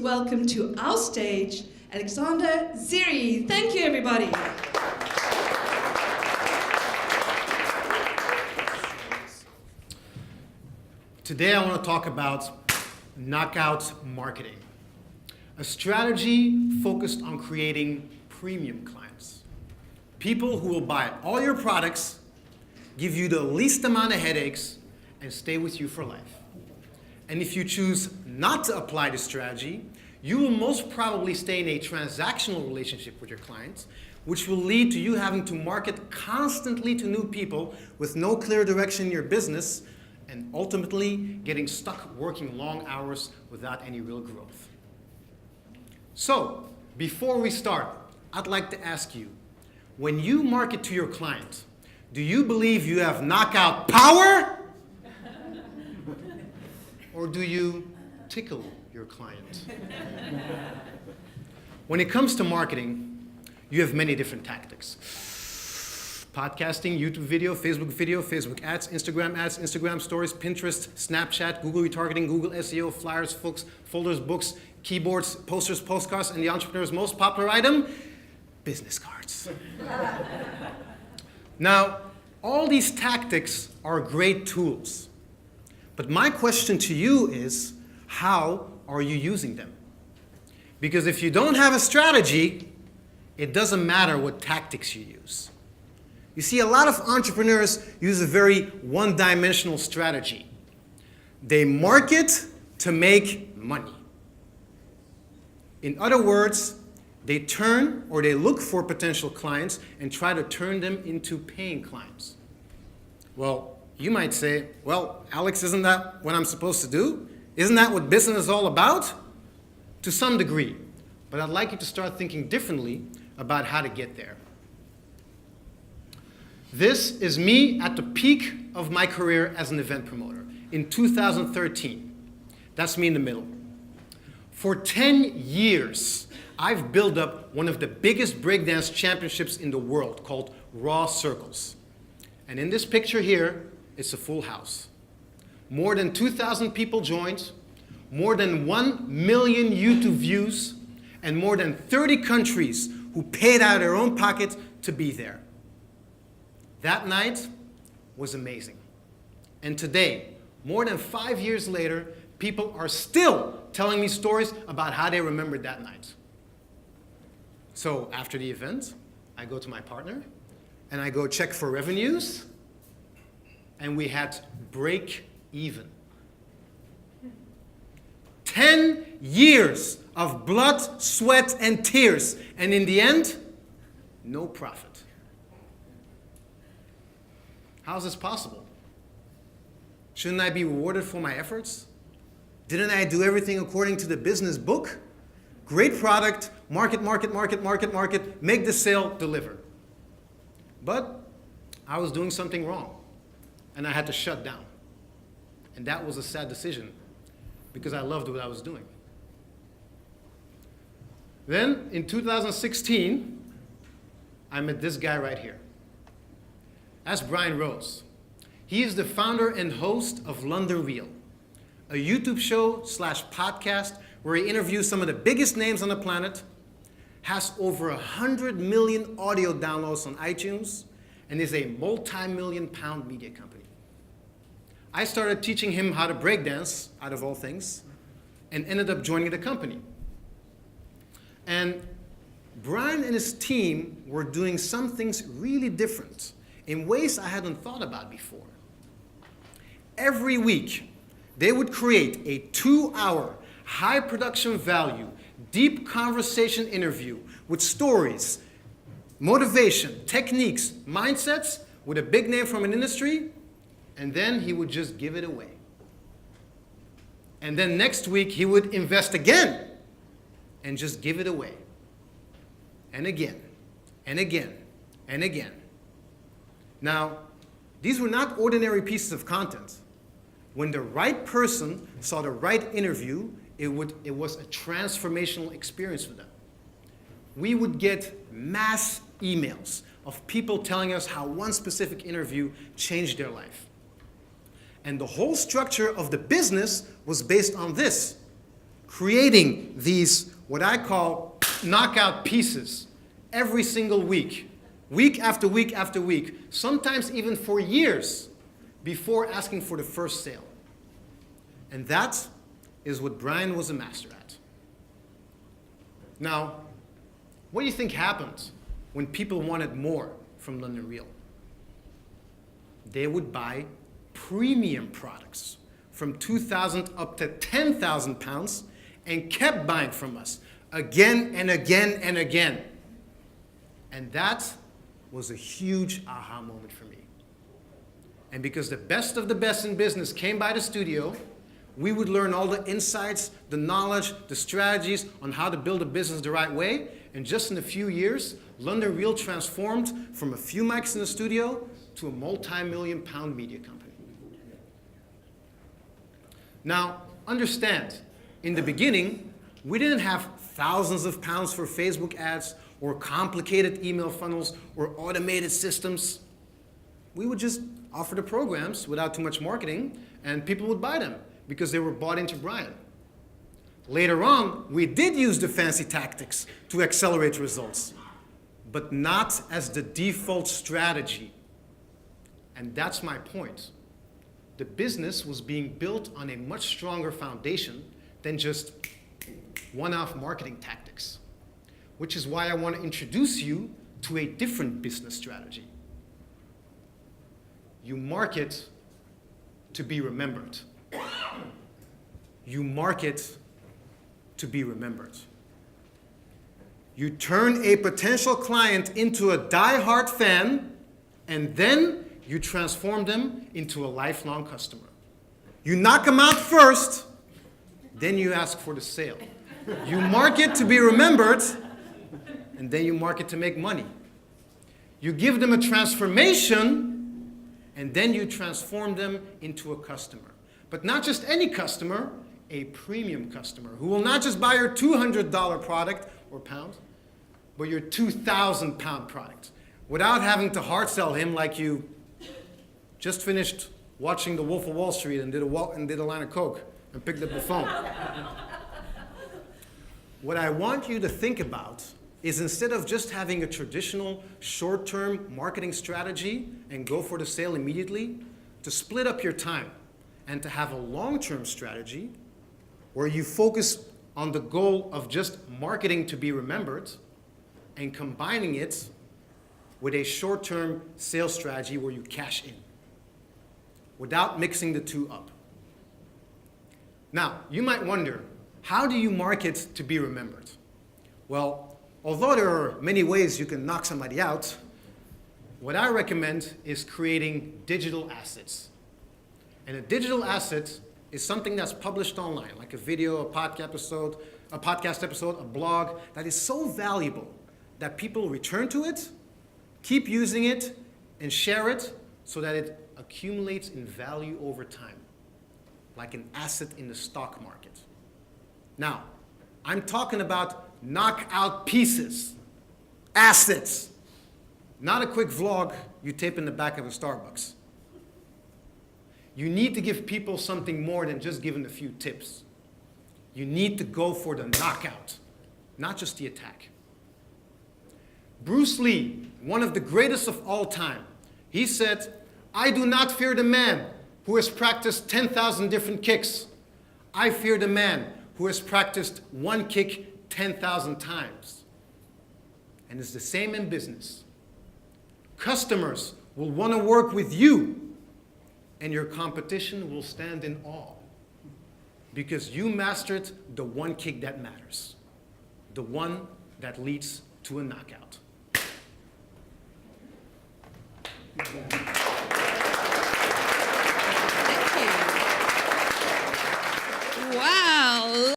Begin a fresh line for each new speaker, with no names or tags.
welcome to our stage, Alexander Dziri. Thank you, everybody.
Today I want to talk about knockout marketing, a strategy focused on creating premium clients, people who will buy all your products, give you the least amount of headaches, and stay with you for life. And if you choose not to apply this strategy, you will most probably stay in a transactional relationship with your clients, which will lead to you having to market constantly to new people with no clear direction in your business, and ultimately getting stuck working long hours without any real growth. So, before we start, I'd like to ask you, when you market to your client, do you believe you have knockout power? Or do you tickle your client? When it comes to marketing, you have many different tactics. Podcasting, YouTube video, Facebook ads, Instagram stories, Pinterest, Snapchat, Google retargeting, Google SEO, flyers, folders, books, keyboards, posters, postcards, and the entrepreneur's most popular item, business cards. Now, all these tactics are great tools. But my question to you is, how are you using them? Because if you don't have a strategy, it doesn't matter what tactics you use. You see, a lot of entrepreneurs use a very one-dimensional strategy. They market to make money. In other words, they look for potential clients and try to turn them into paying clients. Well, you might say, well, Alex, isn't that what I'm supposed to do? Isn't that what business is all about? To some degree. But I'd like you to start thinking differently about how to get there. This is me at the peak of my career as an event promoter in 2013. That's me in the middle. For 10 years, I've built up one of the biggest breakdance championships in the world called Raw Circles. And in this picture here, it's a full house. More than 2,000 people joined, more than 1 million YouTube views, and more than 30 countries who paid out of their own pocket to be there. That night was amazing. And today, more than 5 years later, people are still telling me stories about how they remembered that night. So after the event, I go to my partner and I go check for revenues, and we had break even. 10 years of blood, sweat, and tears, and in the end, no profit. How is this possible? Shouldn't I be rewarded for my efforts? Didn't I do everything according to the business book? Great product, market, make the sale, deliver. But I was doing something wrong, and I had to shut down. And that was a sad decision, because I loved what I was doing. Then, in 2016, I met this guy right here. That's Brian Rose. He is the founder and host of London Real, a YouTube show / podcast where he interviews some of the biggest names on the planet, has over 100 million audio downloads on iTunes, and is a multi-million-pound media company. I started teaching him how to breakdance, out of all things, and ended up joining the company. And Brian and his team were doing some things really different in ways I hadn't thought about before. Every week, they would create a 2-hour, high production value, deep conversation interview with stories, motivation, techniques, mindsets, with a big name from an industry, and then he would just give it away. And then next week, he would invest again and just give it away. And again, and again, and again. Now, these were not ordinary pieces of content. When the right person saw the right interview, it was a transformational experience for them. We would get mass emails of people telling us how one specific interview changed their life. And the whole structure of the business was based on this: creating these, what I call knockout pieces, every single week, week after week after week, sometimes even for years before asking for the first sale. And that is what Brian was a master at. Now, what do you think happened when people wanted more from London Real? They would buy premium products from 2,000 up to 10,000 pounds and kept buying from us again and again and again. And that was a huge aha moment for me. And because the best of the best in business came by the studio, we would learn all the insights, the knowledge, the strategies on how to build a business the right way. And just in a few years, London Real transformed from a few mics in the studio to a multi-million-pound media company. Now, understand, in the beginning, we didn't have thousands of pounds for Facebook ads or complicated email funnels or automated systems. We would just offer the programs without too much marketing, and people would buy them because they were bought into Brian. Later on, we did use the fancy tactics to accelerate results, but not as the default strategy. And that's my point. The business was being built on a much stronger foundation than just one-off marketing tactics, which is why I want to introduce you to a different business strategy. You market to be remembered. You market to be remembered. You turn a potential client into a diehard fan, and then you transform them into a lifelong customer. You knock them out first, then you ask for the sale. You market to be remembered, and then you market to make money. You give them a transformation, and then you transform them into a customer. But not just any customer, a premium customer who will not just buy your $200 product or pound, but your 2,000 pound product without having to hard sell him like you just finished watching The Wolf of Wall Street and did a line of coke and picked up the phone. What I want you to think about is instead of just having a traditional short-term marketing strategy and go for the sale immediately, to split up your time and to have a long-term strategy where you focus on the goal of just marketing to be remembered and combining it with a short-term sales strategy where you cash in without mixing the two up. Now, you might wonder, how do you market to be remembered? Well, although there are many ways you can knock somebody out, what I recommend is creating digital assets. And a digital asset is something that's published online, like a video, a podcast episode, a blog, that is so valuable that people return to it, keep using it, and share it so that it accumulates in value over time, like an asset in the stock market. Now, I'm talking about knockout pieces, assets, not a quick vlog you tape in the back of a Starbucks. You need to give people something more than just giving a few tips. You need to go for the knockout, not just the attack. Bruce Lee, one of the greatest of all time, he said, "I do not fear the man who has practiced 10,000 different kicks. I fear the man who has practiced one kick 10,000 times." And it's the same in business. Customers will want to work with you, and your competition will stand in awe because you mastered the one kick that matters, the one that leads to a knockout.
Wow.